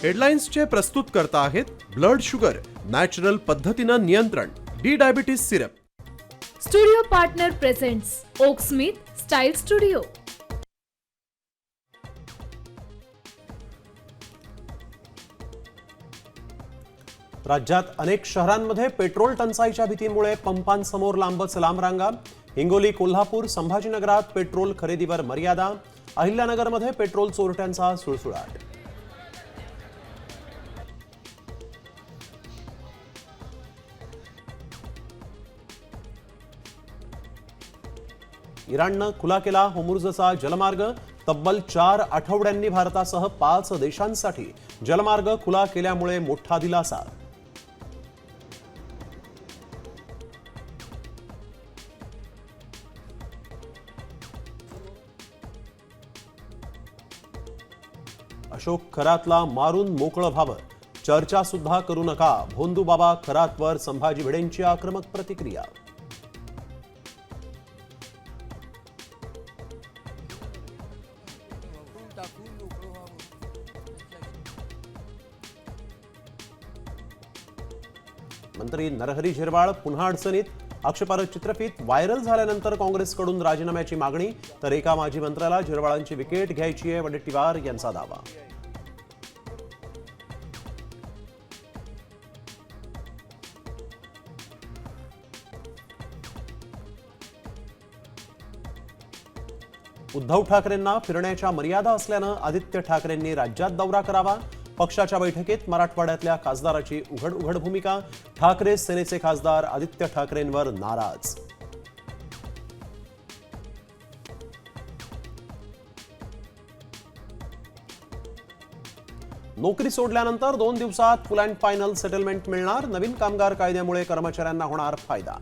हेडलाइन्सचे प्रस्तुत करता आहेत ब्लड शुगर नॅचरल पद्धतीनं नियंत्रण D diabetes syrup. Studio partner presents Oak Smith style studio. राज्यात अनेक शहरांमध्ये पेट्रोल टंचाईच्या भीतीमुळे पंपांसमोर लांबच लांब रांगा. हिंगोली, कोल्हापूर, संभाजीनगरात पेट्रोल खरेदीवर मर्यादा. अहिल्यानगरमध्ये पेट्रोल चोरट्यांचा सुळसुळाट. इराणनं खुला केला होर्मुझचा जलमार्ग. तब्बल 4 आठवड्यांनी भारतासह 5 देशांसाठी जलमार्ग खुला केल्यामुळे मोठा दिलासा. अशोक खरातला मारून मोकळं व्हावं, चर्चा सुद्धा करू नका. भोंदूबाबा खरातवर संभाजी भिडेंची आक्रमक प्रतिक्रिया. मंत्री नरहरी झिरवाळ पुन्हा अडचणीत. आक्षेपार्ह चित्रफित व्हायरल झाल्यानंतर काँग्रेसकडून राजीनाम्याची मागणी, तर एका माजी मंत्र्याला झिरवाळांची विकेट घ्यायची आहे, वडेट्टीवार यांचा दावा. उद्धव ठाकरेंना फिरण्याच्या मर्यादा असल्यानं आदित्य ठाकरेंनी राज्यात दौरा करावा. पक्षाच्या बैठकीत मराठवाड्यातल्या खासदाराची उघड भूमिका. ठाकरे सेनेचे खासदार आदित्य ठाकरेंवर नाराज. नोकरी सोडल्यानंतर 2 दिवसात फुल अँड फायनल सेटलमेंट मिळणार. नवीन कामगार कायद्यामुळे कर्मचाऱ्यांना होणार फायदा.